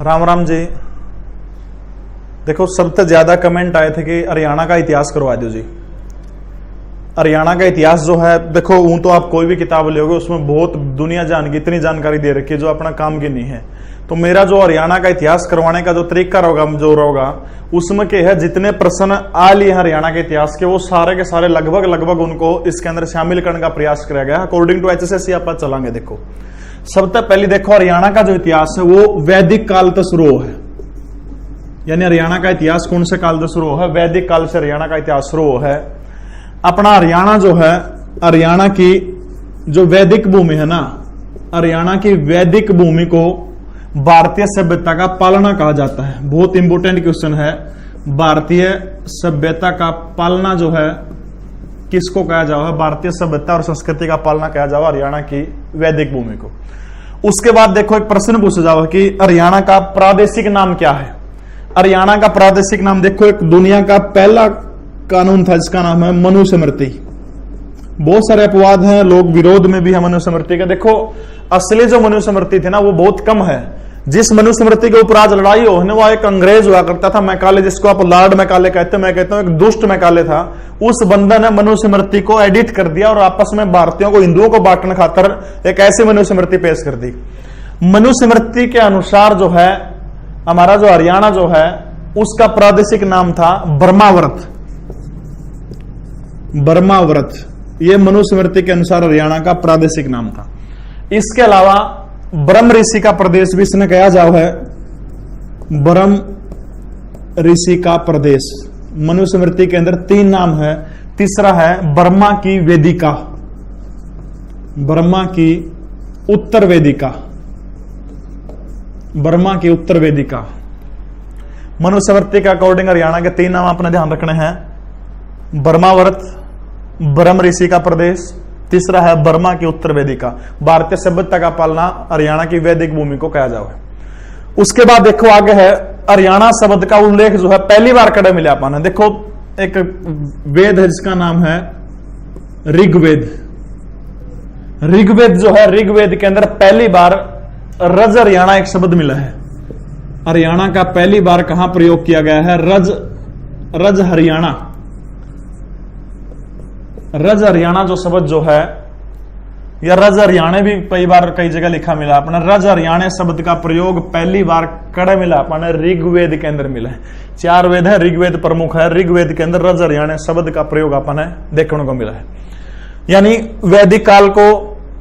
राम राम जी। देखो सबसे ज्यादा कमेंट आए थे कि हरियाणा का इतिहास करवा दो जी। हरियाणा का इतिहास जो है, देखो ऊं तो आप कोई भी किताब लोगे उसमें बहुत दुनिया जान की इतनी जानकारी दे रखी है जो अपना काम की नहीं है। तो मेरा जो हरियाणा का इतिहास करवाने का जो तरीका होगा उसमें क्या है, जितने प्रश्न आ लिए हरियाणा के इतिहास के वो सारे के सारे लगभग उनको इसके अंदर शामिल करने का प्रयास किया गया अकॉर्डिंग टू HSSC। आप चलांगे देखो, सबसे पहले देखो हरियाणा का जो इतिहास है वो वैदिक काल से शुरू है। यानी हरियाणा का इतिहास कौन से काल से शुरू है? वैदिक काल से हरियाणा का इतिहास शुरू है। अपना हरियाणा जो है, हरियाणा की जो वैदिक भूमि है ना, हरियाणा की वैदिक भूमि को भारतीय सभ्यता का पालना कहा जाता है। बहुत इंपोर्टेंट क्वेश्चन है, भारतीय सभ्यता का पालना जो है किसको कहा जाओ? भारतीय सभ्यता और संस्कृति का पालना कहा जाओ हरियाणा की वैदिक भूमि को। उसके बाद देखो एक प्रश्न पूछा जाओ कि हरियाणा का प्रादेशिक नाम क्या है? हरियाणा का प्रादेशिक नाम देखो, एक दुनिया का पहला कानून था जिसका नाम है मनुस्मृति। बहुत सारे अपवाद हैं, लोग विरोध में भी है मनुस्मृति का। देखो असली जो मनुस्मृति थी ना वो बहुत कम है। जिस मनुस्मृति के ऊपर आज लड़ाई हो वो एक अंग्रेज हुआ करता था मैकाले, जिसको आप लॉर्ड मैकाले कहते हैं। मैं कहता हूं एक दुष्ट मैकाले था। उस बंदे ने मनुस्मृति को एडिट कर दिया और आपस में भारतीयों को, हिंदुओं को बांटने खातर एक ऐसी मनुस्मृति पेश कर दी। मनुस्मृति के अनुसार जो है हमारा जो हरियाणा जो है उसका प्रादेशिक नाम था ब्रह्मावर्त। ब्रह्मावर्त ये मनुस्मृति के अनुसार हरियाणा का प्रादेशिक नाम था। इसके अलावा ब्रह्म ऋषि का प्रदेश भी इसने कहा जाओ है ब्रह्म ऋषि का प्रदेश। मनुस्मृति के अंदर 3 नाम है। तीसरा है ब्रह्मा की वेदिका, ब्रह्मा की उत्तर वेदिका, ब्रह्मा की उत्तर वेदिका। मनुस्मृति के अकॉर्डिंग हरियाणा के 3 नाम अपने ध्यान रखने हैं, ब्रह्मावर्त, ब्रह्म ऋषि का प्रदेश, तीसरा है ब्रह्मा की उत्तर वेदिका। भारतीय सभ्यता का पालना हरियाणा की वैदिक भूमि को कहा जाओ है। उसके बाद देखो आगे है हरियाणा शब्द का उल्लेख जो है पहली बार कड़े मिले अपन है। देखो एक वेद है जिसका नाम है ऋग्वेद। ऋग्वेद जो है, ऋग्वेद के अंदर पहली बार रज हरियाणा एक शब्द मिला है। हरियाणा का पहली बार कहां प्रयोग किया गया है? रज हरियाणा। रज हरियाणा जो शब्द जो है, या रज हरियाणे भी कई बार कई जगह लिखा मिला अपना। रज हरियाणे शब्द का प्रयोग पहली बार कड़े मिला अपने ऋग्वेद के अंदर मिला है। 4 वेद है, ऋग्वेद प्रमुख है। ऋग्वेद के अंदर रज हरियाणे शब्द का प्रयोग अपने देखने को मिला है। यानी वैदिक काल को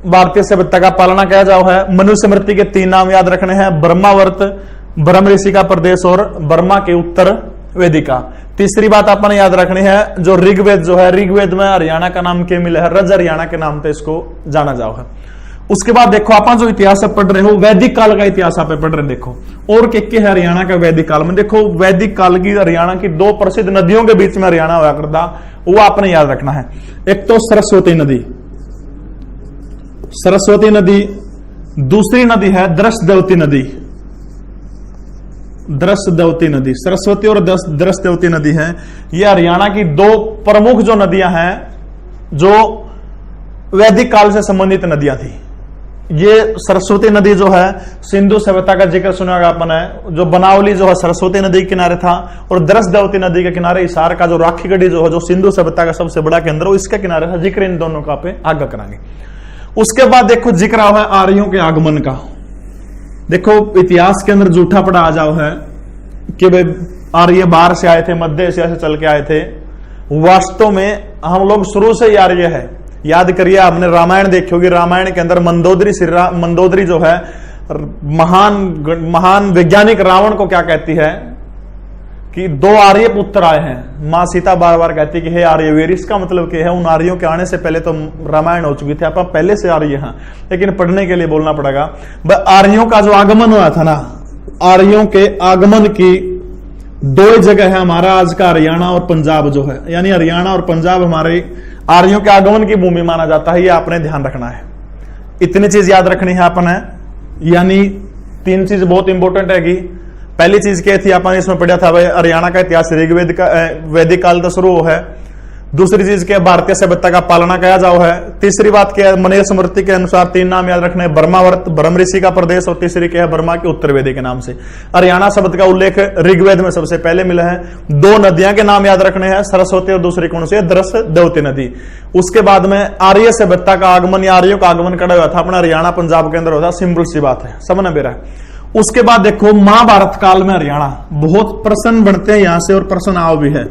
भारतीय सभ्यता का पालना किया जाओ है। मनुस्मृति के 3 नाम याद रखने हैं, ब्रह्मावर्त, ब्रह्म ऋषि का प्रदेश और ब्रह्मा के उत्तर वेदिका। तीसरी बात आपने याद रखनी है, जो ऋग्वेद जो है, ऋग्वेद में हरियाणा का नाम क्या मिला है? रज हरियाणा के नाम पे इसको जाना जाओ है। उसके बाद देखो आप जो इतिहास पढ़ रहे हो, वैदिक काल का इतिहास आप पढ़ रहे देखो, और क्या है हरियाणा का वैदिक काल में। देखो वैदिक काल की हरियाणा की 2 प्रसिद्ध नदियों के बीच में हरियाणा हुआ करता, वो आपने याद रखना है। एक तो सरस्वती नदी, सरस्वती नदी। दूसरी नदी है दृष्टद्रवती नदी, दृष्टद्रवती नदी। सरस्वती और दृष्टद्रवती नदी है, ये हरियाणा की 2 प्रमुख जो नदियां हैं जो वैदिक काल से संबंधित नदियां थी। ये सरस्वती नदी जो है सिंधु सभ्यता का जिक्र सुना होगा अपन है, जो बनावली जो है सरस्वती नदी के किनारे था, और दृष्टद्रवती नदी के किनारे हिसार का जो राखी गढ़ी जो है, जो सिंधु सभ्यता का सबसे बड़ा केंद्र है, इसके किनारे था। जिक्र इन दोनों का पे आगे करांगे। उसके बाद देखो जिक्र है आर्यों के आगमन का। देखो इतिहास के अंदर झूठा पड़ा आ जाओ है कि भाई आर्य बाहर से आए थे, मध्य एशिया से चल के आए थे। वास्तव में हम लोग शुरू से ही आर्य है। याद करिए, आपने रामायण देखी होगी, रामायण के अंदर मंदोदरी जो है महान वैज्ञानिक रावण को क्या कहती है कि 2 आर्य पुत्र आए हैं। मां सीता बार बार कहती कि हे आर्यवीर। इसका मतलब क्या है, उन आर्यों के आने से पहले तो रामायण हो चुकी थी, आप पहले से आर्य हैं, लेकिन पढ़ने के लिए बोलना पड़ेगा। आर्यों का जो आगमन हुआ था ना, आर्यों के आगमन की 2 जगह है हमारा आज का हरियाणा और पंजाब जो है। यानी हरियाणा और पंजाब हमारे आर्यों के आगमन की भूमि माना जाता है। ये आपने ध्यान रखना है, इतनी चीज याद रखनी है आपने। यानी 3 चीज बहुत इंपॉर्टेंट है। पहली चीज क्या थी आपने इसमें पढ़ा था, भाई हरियाणा का इतिहास ऋग्वेद का वैदिक काल से शुरू है। दूसरी चीज क्या है, भारतीय सभ्यता का पालना किया जाओ है। तीसरी बात क्या है, मनीय स्मृति के अनुसार 3 नाम याद रखने, ब्रह्मावर्त ब्रह्म ऋषि का प्रदेश, और तीसरी क्या है, ब्रह्मा के उत्तर वेदी के नाम से। हरियाणा शब्द का उल्लेख ऋग्वेद में सबसे पहले मिला है। 2 नदियां के नाम याद रखने हैं, सरस्वती और दूसरी कौन सी है, द्रस देवती नदी। उसके बाद में आर्य सभ्यता का आगमन या आर्यों का आगमन कड़ा हुआ था अपना हरियाणा पंजाब के अंदर होता, सिंपल सी बात है, समझना मेरा। उसके बाद देखो महाभारत काल में हरियाणा, बहुत प्रश्न बनते हैं यहां से और प्रश्न आओ भी है।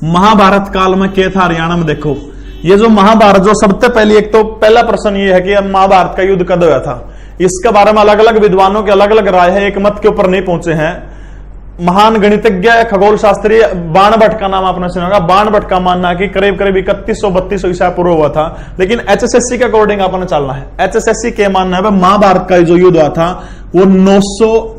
महाभारत काल में क्या था हरियाणा में, देखो ये जो महाभारत, जो सबसे पहले एक तो पहला प्रश्न ये है कि महाभारत का युद्ध कब हुआ था। इसके बारे में अलग अलग विद्वानों के अलग अलग राय है, एक मत के ऊपर नहीं पहुंचे हैं। महान गणितज्ञ खगोल शास्त्री बाणभट्ट का नाम आपने सुना होगा। बाणभट्ट का मानना है कि करीब करीब 3132 ईसा पूर्व हुआ था, लेकिन एचएसएससी के अकॉर्डिंग आपने चलना है। एचएसएससी के मानना है महाभारत का जो युद्ध हुआ था वो 900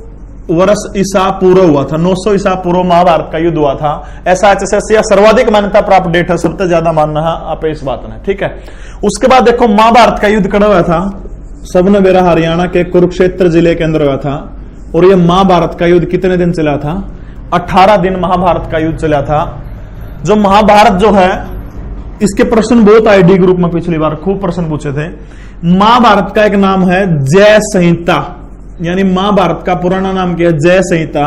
वर्ष ईसा पूर्व हुआ था, 900 ईसा पूर्व महाभारत का युद्ध हुआ था, ऐसा एचएसएससी या सर्वाधिक मान्यता प्राप्त डेट है, सबसे ज्यादा मानना है आप इस बात में, ठीक है। उसके बाद देखो महाभारत का युद्ध कड़ा हुआ था, सबने मेरा हरियाणा के कुरुक्षेत्र जिले के अंदर हुआ था। और ये महाभारत का युद्ध कितने दिन चला था, 18 दिन महाभारत का युद्ध चला था। जो महाभारत जो है इसके प्रश्न बहुत आए डी ग्रुप में, पिछली बार खूब प्रश्न पूछे थे। महाभारत का एक नाम है जय संहिता, यानी महाभारत का पुराना नाम क्या है, जय संहिता।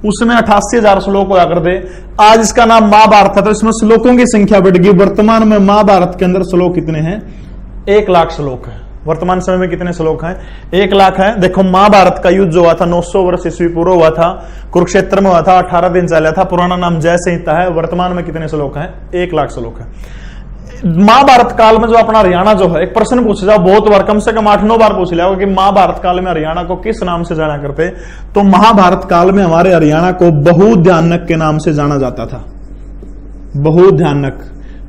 उसमें 88,000 श्लोक हुआ करते, आज इसका नाम महाभारत है, तो इसमें श्लोकों की संख्या बढ़ गई। वर्तमान में महाभारत के अंदर श्लोक कितने हैं, 1 लाख श्लोक है। वर्तमान समय में कितने श्लोक हैं, 1 लाख है। देखो महाभारत का युद्ध जो हुआ था 900 वर्ष ईस्वी पूर्व हुआ था, कुरुक्षेत्र में हुआ था, 18 दिन चला था, पुराना नाम जय संहिता है। वर्तमान में कितने श्लोक हैं, 1 लाख श्लोक है। महाभारत काल में जो अपना हरियाणा जो है, एक प्रश्न पूछ जाओ बहुत बार, कम से कम 8-9 बार पूछ लिया कि महाभारत काल में हरियाणा को किस नाम से जाना करते, तो महाभारत काल में हमारे हरियाणा को बहुध्यानक के नाम से जाना जाता था। बहुध्यानक,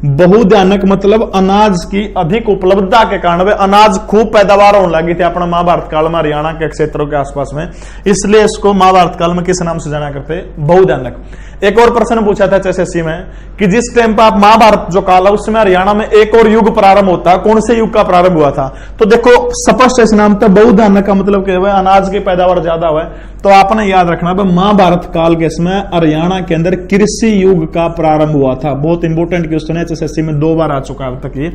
बहुध्यानक मतलब अनाज की अधिक उपलब्धता के कारण वे अनाज खूब पैदावार होने लगी थी अपना महाभारत काल में हरियाणा के क्षेत्रों के आसपास में, इसलिए इसको महाभारत काल में किस नाम से जाना करते, बहुध्यानक। एक और प्रश्न पूछा था एचएसएससी में कि जिस टाइम पर आप महाभारत जो काल है उसमें हरियाणा में एक और युग प्रारंभ होता है, कौन से युग का प्रारंभ हुआ था, तो देखो स्पष्ट इस नाम तक बहुध्यानक का मतलब क्या है, अनाज की पैदावार ज्यादा हुआ है। तो आपने याद रखना महाभारत काल के समय हरियाणा के अंदर कृषि युग का प्रारंभ हुआ था। बहुत इंपोर्टेंट क्वेश्चन है, एचएसएससी में 2 बार आ चुका है अब तक ये,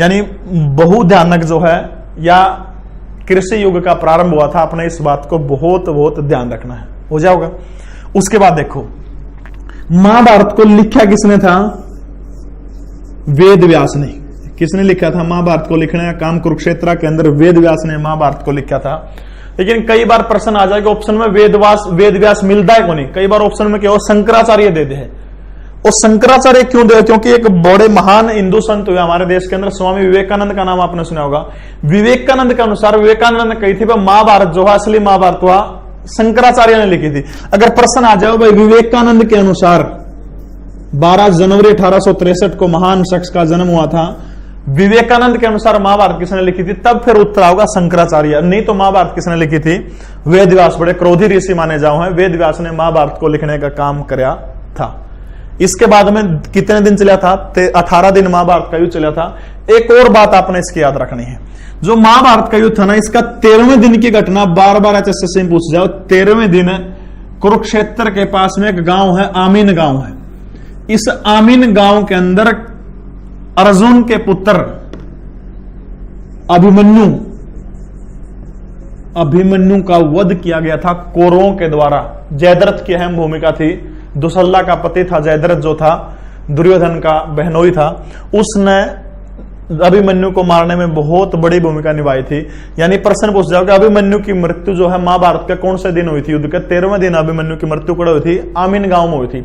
यानी बहुध्यानक जो है या कृषि युग का प्रारंभ हुआ था। अपने इस बात को बहुत बहुत ध्यान रखना है, हो जाओगा। उसके बाद देखो महाभारत को लिखा किसने था, वेद व्यास ने। किसने लिखा था महाभारत को, लिखने का काम कुरुक्षेत्र के अंदर वेद व्यास ने महाभारत को लिखा था। लेकिन कई बार प्रश्न आ जाएगा ऑप्शन में वेद व्यास मिलता है को नहीं, कई बार ऑप्शन में क्या हो शंकराचार्य दे दे है। और शंकराचार्य क्यों दे, क्योंकि एक बड़े महान हिंदू संत हुए हमारे देश के अंदर, स्वामी विवेकानंद का नाम आपने सुना होगा। विवेकानंद के अनुसार विवेकानंद ने कही थी महाभारत जो है असली महाभारत हुआ शंकराचार्य ने लिखी थी। अगर प्रश्न आ जाओ भाई विवेकानंद के अनुसार 12 जनवरी 1863 को महान शख्स का जन्म हुआ था, विवेकानंद के अनुसार महाभारत किसने लिखी थी, तब फिर उत्तर होगा शंकराचार्य। नहीं तो महाभारत किसने लिखी थी, वेद व्यास, बड़े क्रोधी ऋषि माने जाओ हैं, वेद व्यास ने महाभारत को लिखने का काम किया था। इसके बाद में कितने दिन चला था, 18 दिन महाभारत का युद्ध चला था। एक और बात आपने इसकी याद रखनी है, जो महाभारत का युद्ध था ना, इसका 13वें दिन की घटना बार बार एचएसएससी में पूछ जाओ। 13वें दिन कुरुक्षेत्र के पास में एक गांव है, आमीन गांव है। इस आमीन गांव के अंदर अर्जुन के पुत्र अभिमन्यु का वध किया गया था कौरवों के द्वारा। जयद्रथ की अहम भूमिका थी, दुसल्ला का पति था जयद्रथ, जो था दुर्योधन का बहनोई था, उसने अभिमन्यु को मारने में बहुत बड़ी भूमिका निभाई थी। यानी प्रश्न पूछ जाओ कि अभिमन्यु की मृत्यु जो है महाभारत के कौन से दिन हुई थी, युद्ध के 13वें दिन अभिमन्यु की मृत्यु कड़ हुई थी, आमीन गांव में हुई थी।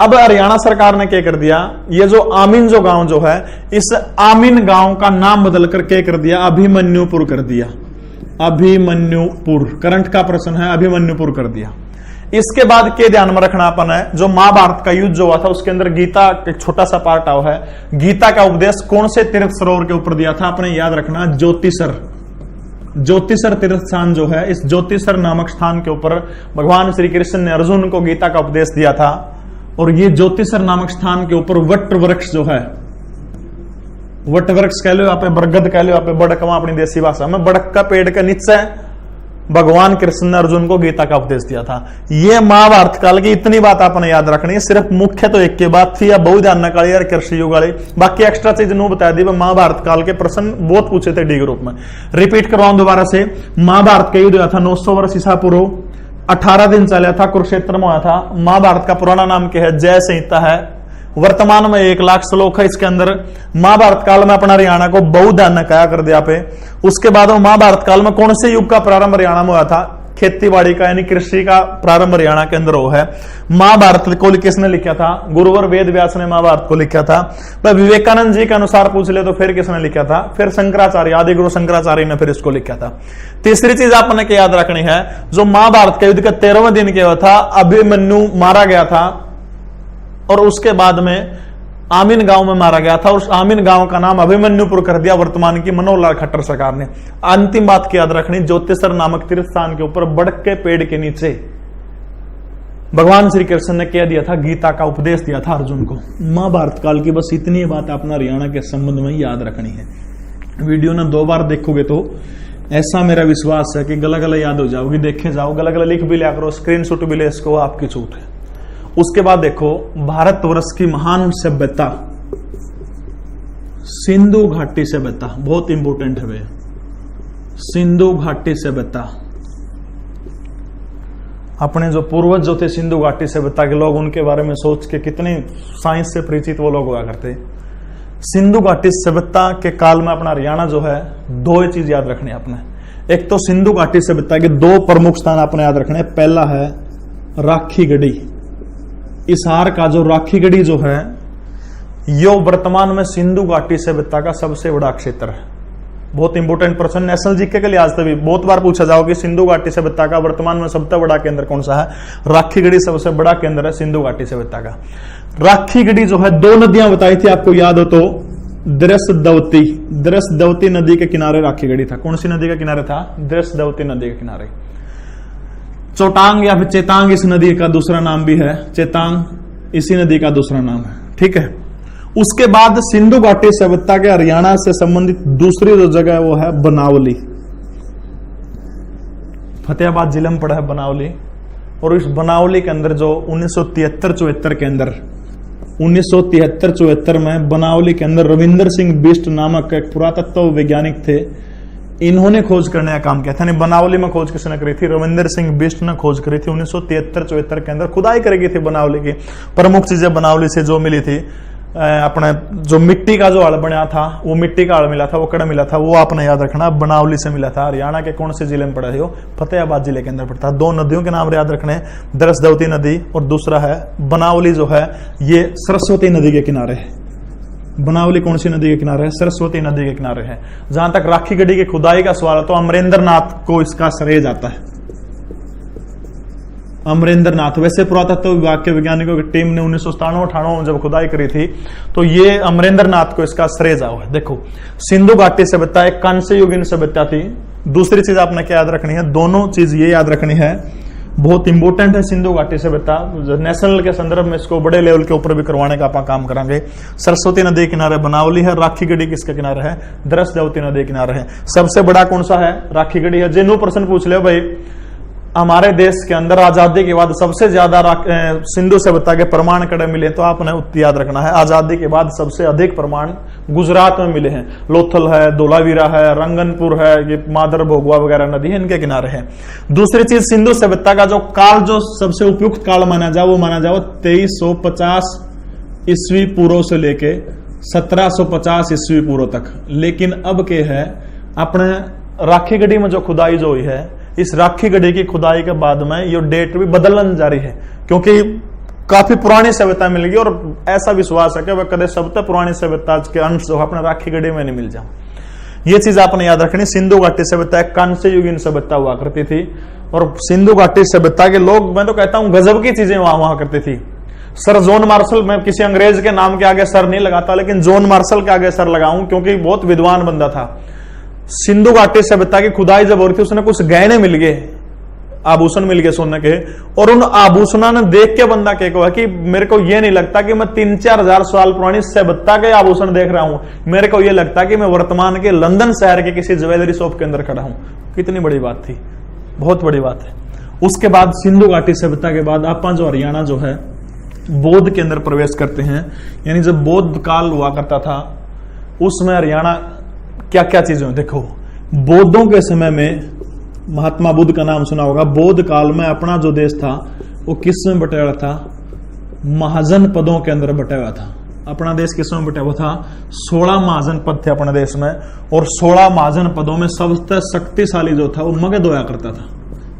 अब हरियाणा सरकार ने क्या कर दिया, ये जो आमीन जो गांव जो है, इस आमीन गांव का नाम बदल कर क्या कर दिया, अभिमन्युपुर कर दिया। अभिमन्युपुर करंट का प्रश्न है, अभिमन्युपुर कर दिया। इसके बाद के ध्यान में रखना अपन है, जो महाभारत का युद्ध जो हुआ था उसके अंदर गीता एक छोटा सा पार्ट आया है। गीता का उपदेश कौन से तीर्थ सरोवर के ऊपर दिया था, आपने याद रखना, ज्योतिसर। ज्योतिसर तीर्थ स्थान जो है, इस ज्योतिसर नामक स्थान के ऊपर भगवान श्री कृष्ण ने अर्जुन को गीता का उपदेश दिया था। और ये ज्योतिसर नामक स्थान के ऊपर वट वृक्ष जो है, वट वृक्ष कह लो, यहाँ पे बरगद कह लो, यहाँ पे बड़कवा अपनी देसी भाषा में, बड़क का पेड़ के नीचे भगवान कृष्ण ने अर्जुन को गीता का उपदेश दिया था। ये महाभारत काल की इतनी बात आपने याद रखनी है। सिर्फ मुख्य तो एक के बाद थी, या बहुत ध्यान काली यार कृषि युग वाली, बाकी एक्स्ट्रा चीज नो बता दी। महाभारत काल के प्रश्न बहुत पूछे थे डी ग्रुप में। रिपीट करवाऊं दोबारा से। महाभारत का युद्ध हुआ था 900 वर्ष ईसा पूर्व, 18 दिन चला था, कुरुक्षेत्र में हुआ था। महाभारत का पुराना नाम क्या है? जय संहिता है। वर्तमान में 1 लाख श्लोक है इसके अंदर। महाभारत काल में अपना हरियाणा को बहुत ध्यान ने कहा कर दिया पे। उसके बाद महाभारत काल में कौन से युग का प्रारंभ हरियाणा में हुआ था? खेतीबाड़ी का यानी कृषि का प्रारंभ हरियाणा के अंदर हो है। महाभारत को किसने लिखा था? गुरुवर वेद व्यास ने महाभारत को लिखा था। विवेकानंद जी के अनुसार पूछ ले तो फिर किसने लिखा था? फिर शंकराचार्य, आदि गुरु शंकराचार्य ने फिर इसको लिखा था। तीसरी चीज आपने क्या याद रखनी है, जो महाभारत के युद्ध का 13वें दिन क्या हुआ था? अभिमन्यु मारा गया था और उसके बाद में आमीन गांव में मारा गया था। उस आमीन गांव का नाम अभिमन्युपुर कर दिया वर्तमान की मनोहर खट्टर सरकार ने। अंतिम बात की याद रखनी, ज्योतिषर नामक तीर्थ स्थान के ऊपर बड़ के पेड़ के नीचे भगवान श्री कृष्ण ने कह दिया था, गीता का उपदेश दिया था अर्जुन को। महाभारत काल की बस इतनी बात अपना हरियाणा के संबंध में याद रखनी है। वीडियो ने 2 बार देखोगे तो ऐसा मेरा विश्वास है कि गला गला याद हो जाओगी। देखे जाओ, गला गला लिख भी लिया करो, स्क्रीनशॉट भी ले इसको, आपकी छूट है। उसके बाद देखो, भारतवर्ष की महान सभ्यता सिंधु घाटी सभ्यता, बहुत इंपोर्टेंट है भैया। सिंधु घाटी सभ्यता, अपने जो पूर्वज जो थे सिंधु घाटी सभ्यता के लोग, उनके बारे में सोच के कितने साइंस से परिचित वो लोग हुआ करते। सिंधु घाटी सभ्यता के काल में अपना हरियाणा जो है, 2 चीज याद रखनी है आपने। एक तो सिंधु घाटी सभ्यता के 2 प्रमुख स्थान आपने याद रखने। पहला है राखी गढ़ी। इसार का जो राखी गढ़ी जो है, यो वर्तमान में सिंधु घाटी सभ्यता का सबसे बड़ा क्षेत्र है। बहुत इंपोर्टेंट प्रश्न, नेशनल जीके के लिहाज से भी बहुत बार पूछा जाओ कि सिंधु घाटी सभ्यता का वर्तमान में सबसे बड़ा केंद्र कौन सा है? राखी गढ़ी सबसे बड़ा केंद्र है सिंधु घाटी सभ्यता का। राखी गढ़ी जो है, 2 नदियां बताई थी आपको, याद हो तो। दृशदवती नदी के किनारे राखी गढ़ी था। कौन सी नदी का किनारे था? दृशदवती नदी के किनारे। चोटांग या फिर चेतांग इस नदी का दूसरा नाम भी है। चेतांग इसी नदी का दूसरा नाम है, ठीक है। उसके बाद सिंधु घाटी सभ्यता के हरियाणा से संबंधित दूसरी जो जगह है वो है बनावली। फतेहाबाद जिले में पड़ा है बनावली। और इस बनावली के अंदर जो 1973-74 के अंदर 1973-74 में बनावली के अंदर रविंदर सिंह बिष्ट नामक एक पुरातत्व वैज्ञानिक थे। इन्होंने खोज करने का काम किया था। बनावली में खोज किसने करी थी? रविंदर सिंह बिष्ट ने खोज करी थी। 1973-74 के अंदर खुदाई करी गई थी बनावली की। प्रमुख चीजें बनावली से जो मिली थी, अपने जो मिट्टी का जो हल बना था, वो मिट्टी का हल मिला था, वो कड़ा मिला था, वो आपने याद रखना, बनावली से मिला था। हरियाणा के कौन से जिले में पड़ा है? वो फतेहाबाद जिले के अंदर पड़ता है। 2 नदियों के नाम याद रखने, दृशदवती नदी और दूसरा है बनावली जो है, ये सरस्वती नदी के किनारे है। बनावली कौन सी नदी के किनारे है? सरस्वती नदी के किनारे है। जहां तक राखी गढ़ी की खुदाई का सवाल है तो अमरेंद्र नाथ को इसका श्रेय जाता है। अमरेंद्र नाथ, वैसे पुरातत्व विभाग के वैज्ञानिकों की टीम ने 1997-98 में जब खुदाई करी थी तो ये अमरेंद्र नाथ को इसका श्रेय जाओ है। देखो, सिंधु घाटी सभ्यता एक कांस्य युगीन सभ्यता थी। दूसरी चीज आपने क्या याद रखनी है? दोनों चीज ये याद रखनी है, बहुत इंपोर्टेंट है सिंधु घाटी सभ्यता। नेशनल के संदर्भ में इसको बड़े लेवल के ऊपर भी करवाने का आप काम करेंगे। सरस्वती नदी के किनारे बनावली है, राखी गढ़ी किसके किनारे है? दृशदवती नदी के किनारे है। सबसे बड़ा कौन सा है? राखी गढ़ी है। जिन्हों प्रश्न पूछ ले भाई, हमारे देश के अंदर आजादी के बाद सबसे ज्यादा सिंधु सभ्यता के प्रमाण कड़े मिले, तो आपने याद रखना है, आजादी के बाद सबसे अधिक प्रमाण गुजरात में मिले हैं। लोथल है, धोलावीरा है, रंगनपुर है, ये मादर भोगवा वगैरह नदी है, इनके किनारे है। दूसरी चीज, सिंधु सभ्यता का जो काल, जो सबसे उपयुक्त काल माना जाए, वो माना जाए 2350 ईस्वी पूर्व से लेके 1750 ईस्वी पूर्व तक। लेकिन अब के है, अपने राखी गढ़ी में जो खुदाई जो हुई है, इस राखी गढ़ी की खुदाई के बाद में ये डेट भी बदलना जारी है, क्योंकि काफी पुरानी सभ्यता मिल गई और ऐसा विश्वास है कि वह कदे सबसे पुरानी सभ्यता के अंश जो अपने राखी गढ़ी में नहीं मिल जाए। ये चीज आपने याद रखनी। सिंधु घाटी सभ्यता एक कांस्य युगीन सभ्यता हुआ करती थी और सिंधु घाटी सभ्यता के लोग, मैं तो कहता हूं, गजब की चीजें वहां हुआ करती थी। सर जॉन मार्शल, मैं किसी अंग्रेज के नाम के आगे सर नहीं लगाता, लेकिन जॉन मार्शल के आगे सर लगाऊं क्योंकि बहुत विद्वान बंदा था। सिंधु घाटी सभ्यता की खुदाई जब हो रही थी, उसने कुछ गहने मिल गए, आभूषण मिल गए सोने के, और उन आभूषणों ने देख के बंदा कहा कि मेरे को ये नहीं लगता कि मैं 3-4 हजार साल पुरानी सभ्यता के आभूषण देख रहा हूं, मेरे को ये लगता कि मैं वर्तमान के लंदन शहर के किसी ज्वेलरी शॉप के अंदर खड़ा हूं। कितनी बड़ी बात थी। बहुत बड़ी बात है। उसके बाद सिंधु घाटी सभ्यता के बाद आप जो हरियाणा जो है बौद्ध के अंदर प्रवेश करते हैं, यानी जब बौद्ध काल हुआ करता था उसमें हरियाणा क्या क्या चीजें हुई। देखो बौद्धों के समय में, महात्मा बुद्ध का नाम सुना होगा, बौद्ध काल में अपना जो देश था वो किस में बटा हुआ था? महाजन पदों के अंदर बटा हुआ था। अपना देश किस में बटा हुआ था? 16 महाजन पद थे अपने देश में, और 16 महाजन पदों में सबसे शक्तिशाली जो था वो मगध होया करता था।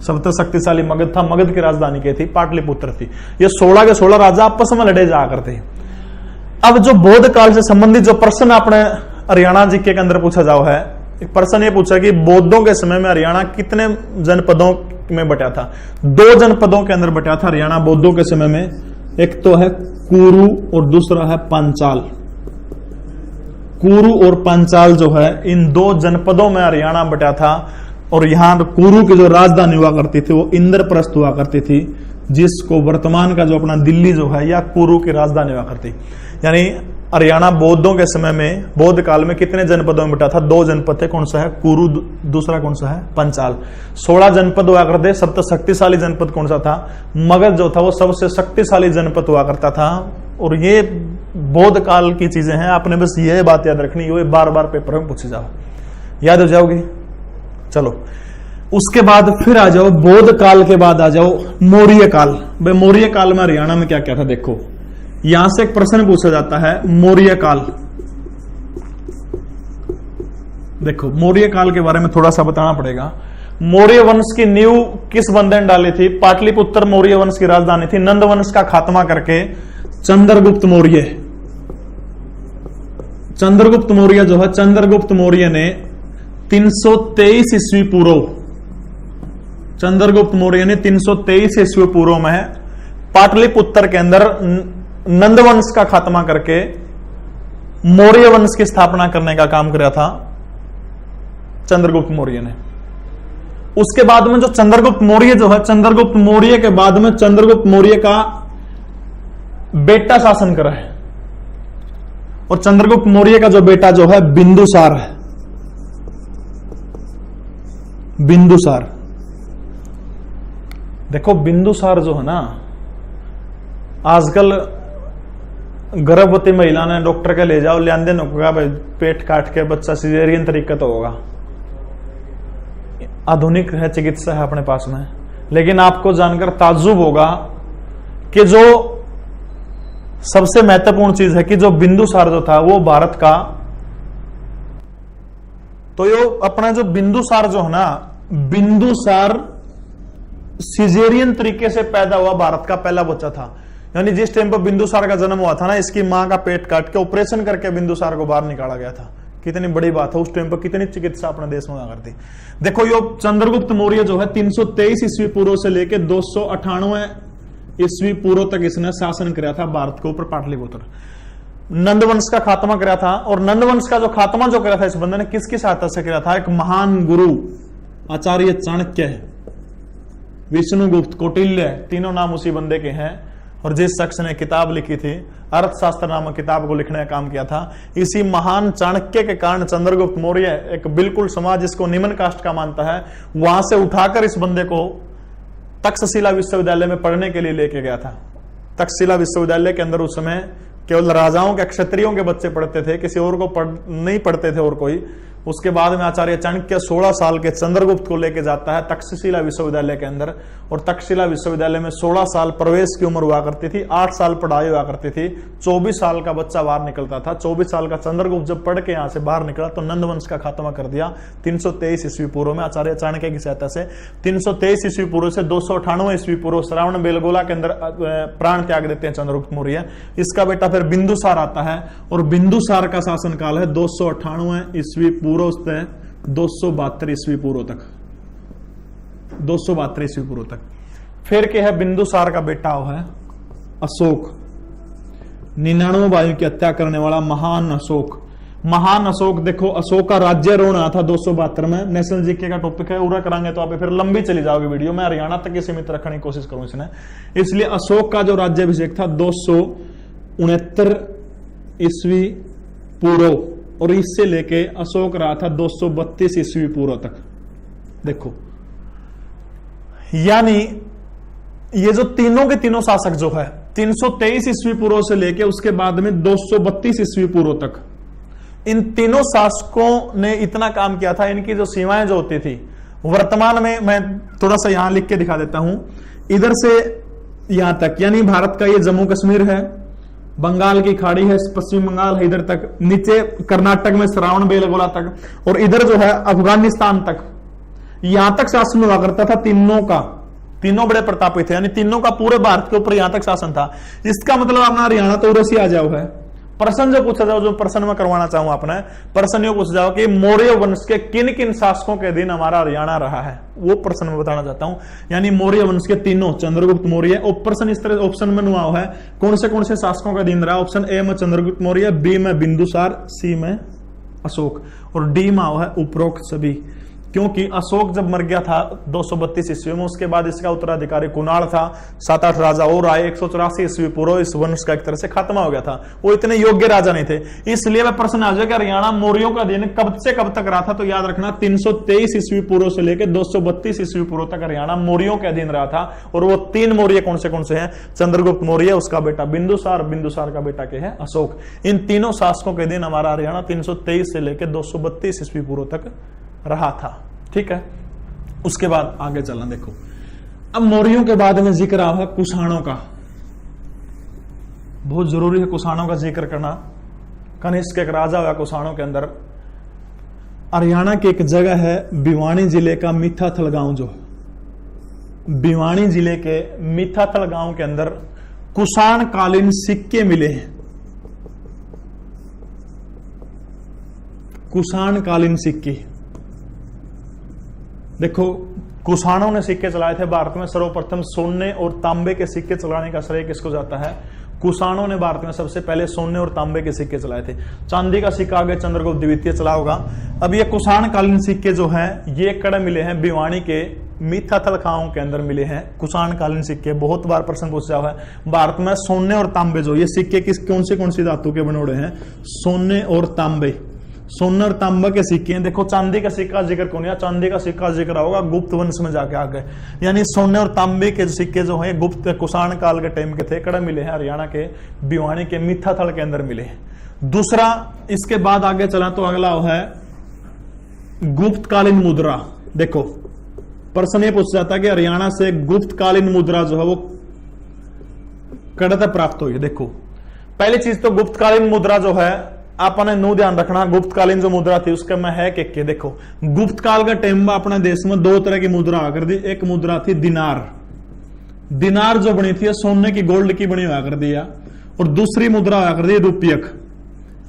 सबसे शक्तिशाली मगध था। मगध की राजधानी क्या थी? पाटलिपुत्र थी। ये 16 के 16 राजा आपस में लड़े जा करते। अब जो बौद्ध काल से संबंधित जो प्रश्न अपने हरियाणा जीके के अंदर पूछा जाओ है, एक प्रश्न ये पूछा कि बौद्धों के समय में हरियाणा कितने जनपदों में बटा था? 2 जनपदों के अंदर बटा था हरियाणा बौद्धों के समय में। एक तो है कुरु और दूसरा है पांचाल। कुरु और पांचाल जो है, इन 2 जनपदों में हरियाणा बटा था। और यहां कुरु की जो राजधानी हुआ करती थी वो इंद्रप्रस्थ हुआ करती थी, जिसको वर्तमान का जो अपना दिल्ली जो है या कुरु की राजधानी हुआ करती। यानी हरियाणा बौद्धों के समय में, बौद्ध काल में कितने जनपदों में बटा था? 2 जनपद थे। कौन सा है? कुरु, दूसरा कौन सा है? पंचाल। 16 जनपद हुआ करते। सबसे शक्तिशाली जनपद कौन सा था? मगध जो था वो सबसे शक्तिशाली जनपद हुआ करता था। और ये बौद्ध काल की चीजें हैं, आपने बस ये बात याद रखनी, ये बार बार पेपर में पूछे जाओ, याद हो जाओगी। चलो उसके बाद फिर आ जाओ, बौद्ध काल के बाद आ जाओ मौर्य काल। भाई मौर्य काल में हरियाणा में क्या क्या था? देखो यहां से एक प्रश्न पूछा जाता है, मौर्य काल। देखो मौर्य काल के बारे में थोड़ा सा बताना पड़ेगा। मौर्य वंश की नींव किस बंदे ने डाली थी? पाटलिपुत्र मौर्य वंश की राजधानी थी। नंद वंश का खात्मा करके चंद्रगुप्त मौर्य, चंद्रगुप्त मौर्य जो है, चंद्रगुप्त मौर्य ने 323 ईस्वी पूर्व, चंद्रगुप्त मौर्य ने 323 ईस्वी पूर्व में पाटलिपुत्र के अंदर नंद वंश का खात्मा करके मौर्य वंश की स्थापना करने का काम किया था चंद्रगुप्त मौर्य ने। उसके बाद में जो चंद्रगुप्त मौर्य जो है, चंद्रगुप्त मौर्य के बाद में चंद्रगुप्त मौर्य का बेटा शासन करा है। और चंद्रगुप्त मौर्य का जो बेटा जो है बिंदुसार है। बिंदुसार, देखो बिंदुसार जो है ना, आजकल गर्भवती महिला ने डॉक्टर के ले जाओ, ले आंदे होगा भाई पेट काट के बच्चा सिजेरियन तरीका तो होगा। आधुनिक है चिकित्सा है अपने पास में। लेकिन आपको जानकर ताज्जुब होगा कि जो सबसे महत्वपूर्ण चीज है कि जो बिंदुसार जो था वो भारत का, तो ये अपना जो बिंदुसार जो है ना, बिंदुसार सिजेरियन तरीके से पैदा हुआ भारत का पहला बच्चा था। यानी जिस टाइम पर बिंदुसार का जन्म हुआ था ना, इसकी मां का पेट काट के ऑपरेशन करके बिंदुसार को बाहर निकाला गया था। कितनी बड़ी बात है, उस टाइम पर कितनी चिकित्सा अपने देश में हुआ करती। देखो ये चंद्रगुप्त मौर्य जो है 323 ईस्वी पूर्व से लेकर 298 ईस्वी पूर्व तक इसने शासन किया था भारत के ऊपर, पाटलिपुत्र। नंदवंश का खात्मा किया था। और नंदवंश का जो खात्मा जो किया था इस बंदे ने किसकी सहायता से किया था? एक महान गुरु आचार्य चाणक्य, विष्णुगुप्त, कौटिल्य, तीनों नाम उसी बंदे के हैं। और जिस शख्स ने किताब लिखी थी, अर्थशास्त्र नामक किताब को लिखने का काम किया था, इसी महान चाणक्य के कारण चंद्रगुप्त मौर्य, एक बिल्कुल समाज जिसको निम्न कास्ट का मानता है, वहां से उठाकर इस बंदे को तक्षशिला विश्वविद्यालय में पढ़ने के लिए लेके गया था। तक्षशिला विश्वविद्यालय के अंदर उस समय केवल राजाओं के, क्षत्रियों के बच्चे पढ़ते थे, किसी और को नहीं पढ़ते थे और कोई। उसके बाद में आचार्य चाणक्य 16 साल के चंद्रगुप्त को लेकर जाता है तक्षशिला विश्वविद्यालय के अंदर। और तक्षशिला विश्वविद्यालय में 16 साल प्रवेश की उम्र हुआ करती थी, 8 साल पढ़ाई हुआ करती थी, 24 साल का बच्चा बाहर निकलता था। 24 साल का चंद्रगुप्त जब पढ़ के यहां से बाहर निकला तो नंदवंश का खात्मा कर दिया 323 ईस्वी पूर्व में आचार्य चाणक्य की सहायता से। 323 ईस्वी पूर्व से 298 ईस्वी पूर्व श्रावण बेलगोला के अंदर प्राण त्याग देते हैं चंद्रगुप्त मौर्य। इसका बेटा फिर बिंदुसार आता है और बिंदुसार का शासन काल है 298 ईस्वी पूर्व से 272 ईस्वी पूर्व तक, 272 ईस्वी पूर्व तक। फिर के है बिंदुसार का बेटा है अशोक, 99 भाइयों की हत्या करने वाला महान अशोक। महान अशोक, देखो अशोक का राज्यारोहण आया था 272 में। नेशनल जीके का टॉपिक है, पूरा करांगे तो आप फिर लंबी चली जाओगी वीडियो। मैं हरियाणा तक ही सीमित रखने की कोशिश करूं इसने। इसलिए अशोक का जो राज्याभिषेक था 269 ईस्वी पूर्व, और इससे लेके अशोक रहा था 232 ईस्वी पूर्व तक। देखो यानी ये जो तीनों के तीनों शासक जो है 323 ईस्वी पूर्व से लेके उसके बाद में 232 ईस्वी पूर्व तक, इन तीनों शासकों ने इतना काम किया था। इनकी जो सीमाएं जो होती थी वर्तमान में, मैं थोड़ा सा यहां लिख के दिखा देता हूं, इधर से यहां तक, यानी भारत का ये जम्मू कश्मीर है, बंगाल की खाड़ी है, पश्चिम बंगाल है इधर तक, नीचे कर्नाटक में श्रावण बेलगोला तक, और इधर जो है अफगानिस्तान तक, यहां तक शासन हुआ करता था तीनों का। तीनों बड़े प्रतापी थे, यानी तीनों का पूरे भारत के ऊपर यहां तक शासन था। इसका मतलब अपना हरियाणा तो उधर से आ जाओ है। प्रश्न जो पूछा जाओ, जो प्रश्न में करवाना चाहूं आपने, प्रश्न ये पूछा जाओ कि मौर्य वंश के किन किन शासकों के दिन हमारा हरियाणा रहा है, वो प्रश्न में बताना चाहता हूं। यानी मौर्य वंश के तीनों, चंद्रगुप्त मौर्य, और प्रश्न इस तरह ऑप्शन में हुआ है कौन से शासकों का दिन रहा। ऑप्शन ए में चंद्रगुप्त मौर्य, बी में बिंदुसार, सी में अशोक, और डी में है उपरोक्त सभी। क्योंकि अशोक जब मर गया था 232 ईस्वी में, उसके बाद इसका उत्तराधिकारी कुणाल था, 7-8 राजा और आए, 184 ईस्वी पूर्व इस वंश का एक तरह से खात्मा हो गया था। वो इतने योग्य राजा नहीं थे, इसलिए वह प्रश्न आ जाएगा हरियाणा मौर्यों का दिन कब से कब तक रहा था। तो याद रखना 323 ईस्वी पूर्व से लेकर 232 ईस्वी पूर्व तक हरियाणा मौर्यों का दिन रहा था। और वो 3 मौर्य कौन से हैं? चंद्रगुप्त मौर्य, उसका बेटा बिंदुसार, बिंदुसार का बेटा क्या है? अशोक। इन तीनों शासकों के दिन हमारा हरियाणा 323 से लेकर 232 ईस्वी पूर्व तक रहा था। ठीक है, उसके बाद आगे चलना। देखो, अब मौर्यों के बाद में जिक्र आ है कुषाणों का। बहुत जरूरी है कुषाणों का जिक्र करना। कनिष्क एक राजा हुआ कुषाणों के अंदर। हरियाणा की एक जगह है भिवानी जिले का मिठाथल गांव, जो भिवानी जिले के मिठाथल गांव के अंदर कुषाण कालीन सिक्के मिले हैं। कुषाण कालीन सिक्के, देखो कुषाणों ने सिक्के चलाए थे भारत में। सर्वप्रथम सोने और तांबे के सिक्के चलाने का श्रेय किसको जाता है? कुषाणों ने भारत में सबसे पहले सोने और तांबे के सिक्के चलाए थे। चांदी का सिक्का आगे चंद्रगुप्त द्वितीय चला होगा। अब ये कुषाण कालीन सिक्के जो हैं, ये कड़े मिले हैं भिवानी के मिठाथल गांव के अंदर मिले हैं कुषाण कालीन सिक्के। बहुत बार प्रश्न पूछा हुआ है भारत में सोने और तांबे, जो ये सिक्के कौन सी धातु के बने हैं? सोने और तांबे। सोने और तांबा के सिक्के हैं। देखो, चांदी का सिक्का जिक्र कौन है? चांदी का सिक्का जिक्र होगा गुप्त वंश में जाके आगे। यानी सोने और तांबे के सिक्के जो है गुप्त कुषाण काल के टाइम के थे, कड़े मिले हैं हरियाणा के भिवानी के मिठाथल के अंदर मिले हैं। दूसरा, इसके बाद आगे चला तो अगला है गुप्तकालीन मुद्रा। देखो, प्रश्न ये पूछ जाता है कि हरियाणा से गुप्तकालीन मुद्रा जो है वो कड़े तक प्राप्त हुई है। देखो, पहली चीज तो गुप्तकालीन मुद्रा जो है आपने नो ध्यान रखना, गुप्तकालीन जो मुद्रा थी उसके में है कि देखो, गुप्त काल का टाइम में अपने देश में 2 तरह की मुद्रा आकर दी। एक मुद्रा थी दिनार। दिनार जो बनी थी सोने की, गोल्ड की बनी हुआ कर दिया। और दूसरी मुद्रा हुआ कर दी रुपयक,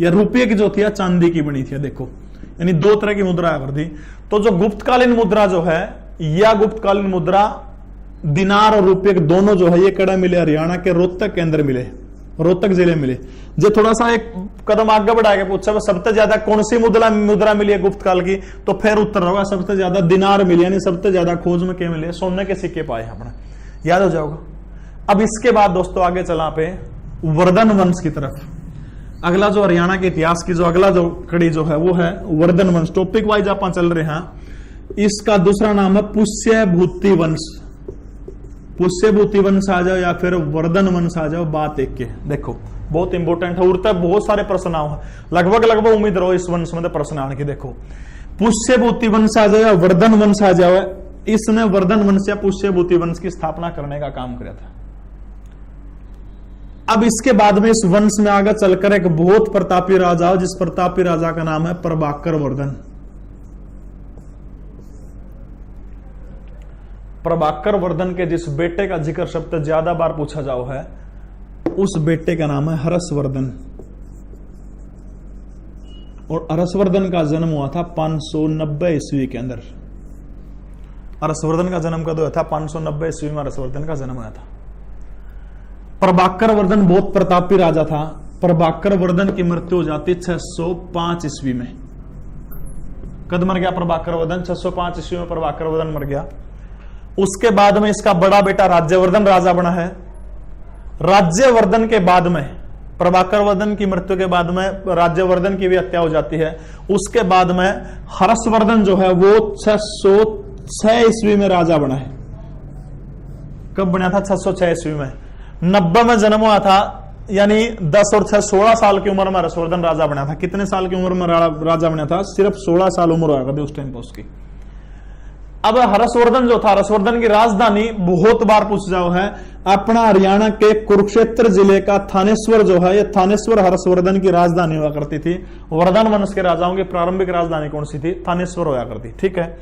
या रुपये की जो थी चांदी की बनी थी। देखो, यानी 2 तरह की मुद्रा आकर दी। तो जो गुप्तकालीन मुद्रा जो है, या गुप्तकालीन मुद्रा दिनार और रुपये दोनों जो है, ये कड़ा मिले हरियाणा के रोहतक के अंदर मिले, रोहतक जिले मिले। जो थोड़ा सा एक कदम आगे बढ़ा के पूछा सबसे ज्यादा कौन सी मुद्रा मिली है गुप्त काल की, तो फिर उत्तर होगा सबसे ज्यादा दिनार मिली। यानी सबसे ज्यादा खोज में क्या मिले? सोने के सिक्के पाए अपना, याद हो जाओगा। अब इसके बाद दोस्तों आगे चला पे वर्धन वंश की तरफ। अगला जो हरियाणा के इतिहास की जो अगला जो कड़ी जो है वो है वर्धन वंश। टॉपिक वाइज आप चल रहे हैं। इसका दूसरा नाम है पुष्यभूति वंश। पुष्यभूति वंश आ जाओ या फिर वर्धन वंश आ जाओ, बात एक के। देखो, बहुत इंपोर्टेंट है, उड़ता बहुत सारे प्रश्न आओ, लगभग उम्मीद रहो इस वंश में प्रश्न आने की। देखो, पुष्यभूति वंश आ जाओ या वर्धन वंश आ जाओ, इसने वर्धन वंश या पुष्यभूति वंश की स्थापना करने का काम किया था। अब इसके बाद में इस वंश में आगे चलकर एक बहुत प्रतापी राजा हो, जिस प्रतापी राजा का नाम है प्रभाकर वर्धन। प्रभाकर वर्धन के जिस बेटे का जिक्र शब्द ज्यादा बार पूछा जाओ है, उस बेटे का नाम है हर्षवर्धन। और हर्षवर्धन का जन्म हुआ था 590 ईस्वी के अंदर। हर्षवर्धन का जन्म कब हुआ था? 590 ईस्वी में हर्षवर्धन का जन्म हुआ था। प्रभाकर वर्धन बहुत प्रतापी राजा था। प्रभाकर वर्धन की मृत्यु हो जाती 605 ईस्वी में। कद मर गया प्रभाकर वर्धन? 605 ईस्वी में प्रभाकर वर्धन मर गया। उसके बाद में इसका बड़ा बेटा राज्यवर्धन राजा बना है। राज्यवर्धन के बाद में, प्रभाकर वर्धन की मृत्यु के बाद में राज्यवर्धन की भी हत्या हो जाती है। उसके बाद में हर्षवर्धन जो है वो 606 ईस्वी में राजा बना है। कब बना था? 606 ईस्वी में। 90 में जन्म हुआ था, यानी 10 और 6 16 साल की उम्र में हर्षवर्धन राजा बना था। कितने साल की उम्र में राजा बना था? सिर्फ 16 साल उम्र हुआ करती उस टाइम पर उसकी। अब हर्षवर्धन जो था, हर्षवर्धन की राजधानी बहुत बार पूछ जाओ है अपना हरियाणा के कुरुक्षेत्र जिले का थानेश्वर जो है, ये थानेश्वर हर्षवर्धन की राजधानी हुआ करती थी। वर्धन वंश के राजाओं की प्रारंभिक राजधानी कौन सी थी? थानेश्वर हुआ करती। ठीक है,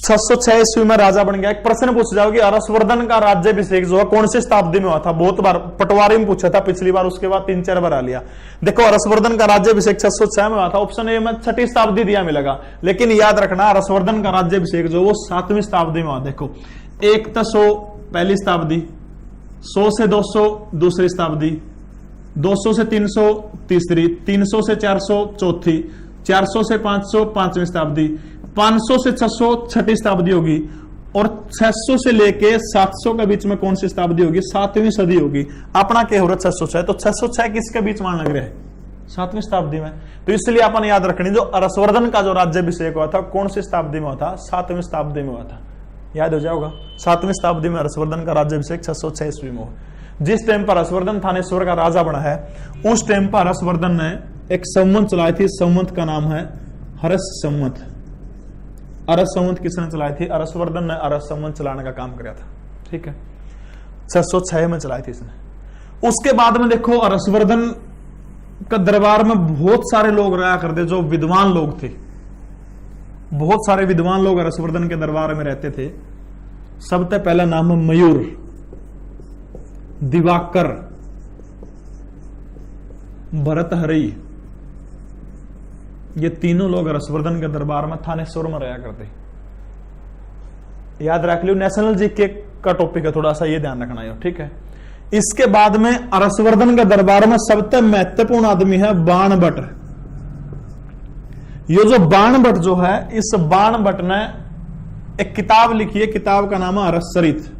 606 ईस्वी में राजा बन गया। एक प्रश्न पूछ जाओ कि हर्षवर्धन का राज्याभिषेक जो है कौन सी शताब्दी में हुआ था? बहुत बार पटवारी में पूछा था पिछली बार, उसके बाद 3-4 बार आ लिया। देखो हर्षवर्धन का राज्याभिषेक 606 में हुआ था। ऑप्शन ए में 6ठी शताब्दी दिया मिलेगा, लेकिन याद रखना हर्षवर्धन का राज्याभिषेक जो वो 7वीं शताब्दी में हुआ। देखो 1 तो 100 पहली शताब्दी, 100 से 200 दूसरी शताब्दी, 200 से 300 तीसरी, 300 से 400 चौथी, 400 से 500 5वीं शताब्दी, 500 से 600 6ठी शताब्दी होगी, और 600 से लेके 700 के बीच में कौन सी शताब्दी होगी? 7वीं सदी होगी। अपना क्या हो रहा है? 606। तो 606 किसके बीच मान लग रहा है? 7वीं शताब्दी में। तो इसलिए अपन याद रखनी, जो हर्षवर्धन का जो राज्याभिषेक हुआ था कौन सी शताब्दी में हुआ था? 7वीं शताब्दी में हुआ था। याद हो जाएगा, 7वीं शताब्दी में हर्षवर्धन का राज्याभिषेक 606 ईस्वी में हुआ। जिस टाइम पर हर्षवर्धन थानेश्वर का राजा बना है, उस टाइम पर हर्षवर्धन ने एक संवत चलाई थी। संवत का नाम है हर्ष संवत। अरस संवत किसने चलाई थी? हर्षवर्धन ने अरस संवत चलाने का काम किया था। ठीक है, 606 में चलाई थी इसने। उसके बाद में देखो हर्षवर्धन का दरबार में बहुत सारे लोग रहा करते जो विद्वान लोग थे। बहुत सारे विद्वान लोग हर्षवर्धन के दरबार में रहते थे। सबसे पहला नाम है मयूर, दिवाकर, भरतहरि। ये तीनों लोग हर्षवर्धन के दरबार में थानेश्वर में रहा करते। याद रख लियो, नेशनल जीके का टॉपिक है, थोड़ा सा ये ध्यान रखना है। ठीक है, इसके बाद में हर्षवर्धन के दरबार में सबसे महत्वपूर्ण आदमी है बाणभट्ट। ये जो बाणभट्ट जो है, इस बाणभट्ट ने एक किताब लिखी है, किताब का नाम है हर्षचरित।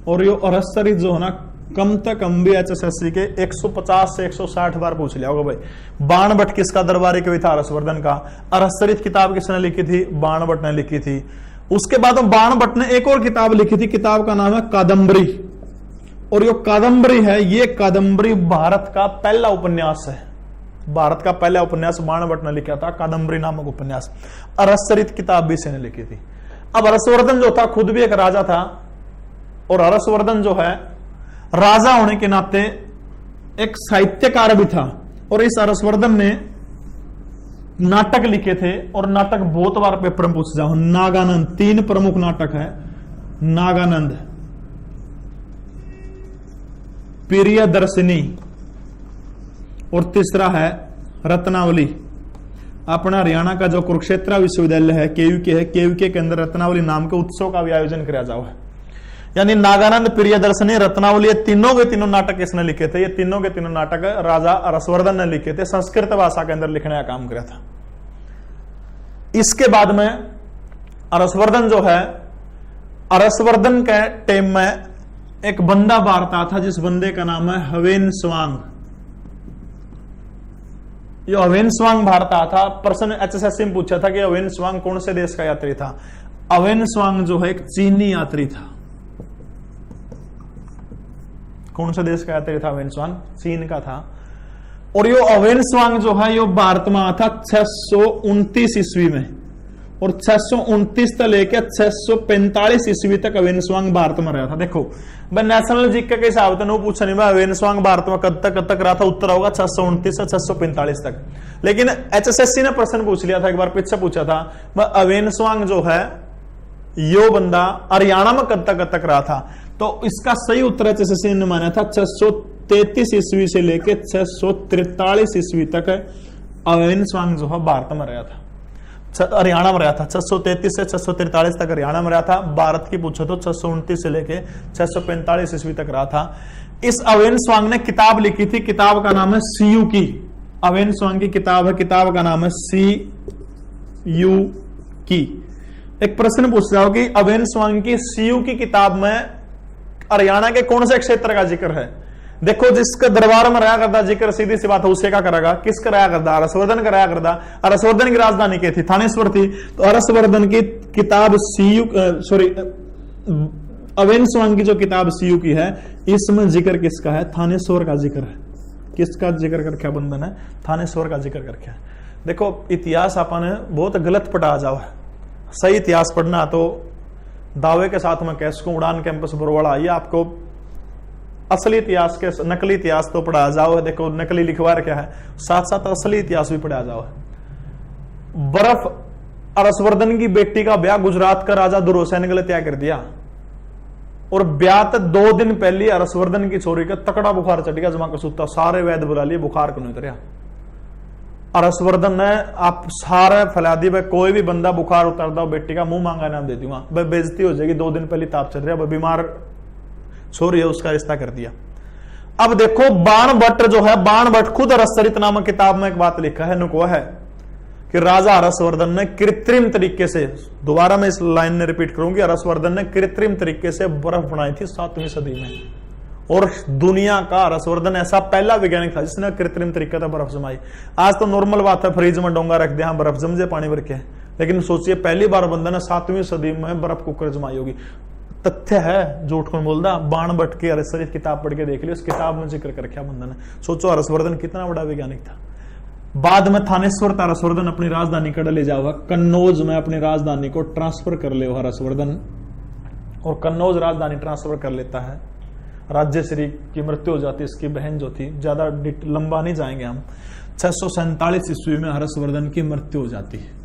और ये हर्षचरित जो है ना, कम से कम भी HSSC के 150 से 160 बार पूछ लिया होगा भाई। बाणभट्ट किसका दरबारी कवि था? हर्षवर्धन का। हर्षचरित किताब किसने लिखी थी? बाणभट्ट ने लिखी थी। उसके बाद बाणभट्ट ने एक और किताब लिखी थी, किताब का नाम है कादम्बरी। और ये कादम्बरी है, ये कादम्बरी भारत का पहला उपन्यास है। भारत का पहला उपन्यास बाणभट्ट ने लिखा था, कादम्बरी नामक उपन्यास। हर्षचरित किताब भी इसने लिखी थी। अब हर्षवर्धन जो था खुद भी एक राजा था, और हर्षवर्धन जो है राजा होने के नाते एक साहित्यकार भी था। और इस हर्षवर्धन ने नाटक लिखे थे, और नाटक बहुत बार पेपर में पूछ जाओ। नागानंद, 3 प्रमुख नाटक है। नागानंद, प्रियदर्शिनी, और तीसरा है रत्नावली। अपना हरियाणा का जो कुरुक्षेत्र विश्वविद्यालय है, केयूके है, केयूके के अंदर रत्नावली नाम के उत्सव का भी आयोजन किया जाओ है। यानी नागानंद, प्रियदर्शनी, रत्नावली, ये तीनों के तीनों नाटक इसने लिखे थे। ये तीनों के तीनों नाटक राजा हर्षवर्धन ने लिखे थे, संस्कृत भाषा के अंदर लिखने का काम किया था। इसके बाद में हर्षवर्धन जो है, हर्षवर्धन के टाइम में एक बंदा भारता था, जिस बंदे का नाम है हवेनस्वांग। ये हवेनस्वांग भारता था। प्रश्न HSSC में पूछा था कि हवेनस्वांग कौन से देश का यात्री था? हवेनस्वांग जो है एक चीनी यात्री था। कौन सा देश का यात्री था हवेनस्वांग? चीन का था। और यो हवेनस्वांग जो है यो भारत में आया था 629 ईस्वी में, और 629 से लेकर 645 ईस्वी तक हवेनस्वांग भारत में रहा था। देखो मैं नेशनल जीके के हिसाब से नहीं पूछा नहीं, मैं हवेनस्वांग भारत में कब तक रहा था? उत्तर होगा 629 से 645 तक। लेकिन HSSC ने प्रश्न पूछ लिया था, एक बार पीछे पूछा था, हवेनस्वांग जो है यो बंदा हरियाणा में कब तक रहा था? तो इसका सही उत्तर HSSC ने माना था 633 ईस्वी से लेकर 643 ईस्वी तक हवेनस्वांग जो है भारत में रहा था, हरियाणा में रहा था। 633 से 643 तक हरियाणा में रहा था। भारत की पूछो तो 629 से लेकर 645 ईस्वी तक रहा था। इस हवेनस्वांग ने किताब लिखी थी, किताब का नाम है सीयू की। हवेनस्वांग की किताब है, किताब का नाम है सीयू की। एक प्रश्न पूछ रहा हो कि हवेनस्वांग की सीयू की किताब में हरियाणा के कौन से क्षेत्र का जिक्र है? देखो जिसका दरबार में रहा करता जिक्र, सीधी सी बात है, उसे क्या करेगा? किसका रहा करता? हर्षवर्धन का रहा करता। हर्षवर्धन की राजधानी क्या थी? थानेश्वर थी। तो हर्षवर्धन की किताब अवेन स्वांग की जो किताब सीयू की है, इसमें जिक्र किसका है? थानेश्वर का जिक्र है। किसका जिक्र करके बंधन है? थानेश्वर का जिक्र करके है। देखो इतिहास अपन बहुत गलत पढ़ा जाओ है। सही इतिहास पढ़ना तो दावे के साथ मैं कह सकूं उड़ान कैंपस बरवाड़ा आइए, आपको असली इतिहास के नकली इतिहास तो पढ़ा जाओ है। देखो नकली लिखवा क्या है, साथ साथ असली इतिहास भी पढ़ा जाओ है। बर्फ हर्षवर्धन की बेटी का ब्याह गुजरात का राजा दुर्योधन के लिए तय कर दिया, और ब्याह तक 2 दिन पहले हर्षवर्धन की छोरी का तकड़ा बुखार चढ़ गया, जमा का सुता सारे वैद्य बुला लिए, बुखार को नहीं उतरिया। हर्षवर्धन ने आप सारे फैला दी, भाई कोई भी बंदा बुखार उतर दो बेटी का मुंह मांगा नाम दे दूंगा, भाई बेइज्जती हो जाएगी, 2 दिन पहले ताप चल रहा है, बीमार छोरी है उसका रिश्ता कर दिया। अब देखो बाण भट्ट जो है, बाण भट्ट खुद रसचरित नामक किताब में एक बात लिखा है, नुको है कि राजा हर्षवर्धन ने कृत्रिम तरीके से, दोबारा मैं इस लाइन में रिपीट करूंगी, हर्षवर्धन ने कृत्रिम तरीके से बर्फ बनाई थी 7वीं सदी में, और दुनिया का हर्षवर्धन ऐसा पहला वैज्ञानिक था जिसने कृत्रिम तरीके से बर्फ जमाई। आज तो नॉर्मल बात है, फ्रिज में डोंगा रख दिया, बर्फ जम जाए पानी भर के, लेकिन सोचिए पहली बार बंदा ने 7वीं सदी में बर्फ कुकर जमाई होगी। तथ्य है, झूठ कौन बोलता? बाण भट्ट की हर्षचरित किताब पढ़ के देख लियो, उस किताब में जिक्र कर रखा बंदा ने। सोचो हर्षवर्धन कितना बड़ा वैज्ञानिक था। बाद में थानेश्वर था हर्षवर्धन अपनी राजधानी कड़ ले जाओ, कन्नौज में अपनी राजधानी को ट्रांसफर कर ले हर्षवर्धन, और कन्नौज राजधानी ट्रांसफर कर लेता है। राज्यश्री की मृत्यु हो जाती है, इसकी बहन जो थी, ज्यादा लंबा नहीं जाएंगे हम। 647 ईस्वी में हर्षवर्धन की मृत्यु हो जाती है।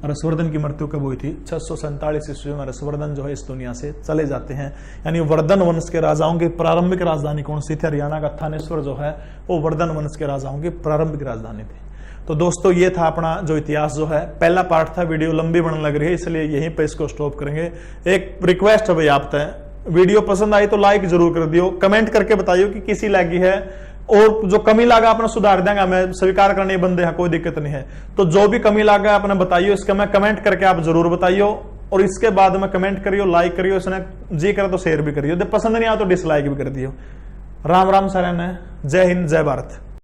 हर्षवर्धन की मृत्यु कब हुई थी? 647 ईस्वी में हर्षवर्धन जो है इस दुनिया से चले जाते हैं। यानी वर्धन वंश के राजाओं की प्रारंभिक राजधानी कौन सी थी? हरियाणा का थानेश्वर जो है वो वर्धन वंश के राजाओं की प्रारंभिक राजधानी थी। तो दोस्तों ये था अपना जो इतिहास जो है, पहला पार्ट था। वीडियो लंबी बनने लग रही है, इसलिए यहीं पे इसको स्टॉप करेंगे। एक रिक्वेस्ट है भाई आपसे, वीडियो पसंद आई तो लाइक जरूर कर दियो, कमेंट करके बताइयो कि किसी लगी है, और जो कमी लागा अपना सुधार देंगे, मैं स्वीकार करने बंदे हैं, कोई दिक्कत नहीं है। तो जो भी कमी लागा अपना बताइयो, इसका मैं कमेंट करके आप जरूर बताइयो, और इसके बाद में कमेंट करियो, लाइक करियो, इसने जी करे तो शेयर भी करियो, पसंद नहीं आया तो डिसलाइक भी कर दियो। राम राम सारे ने, जय हिंद जय भारत।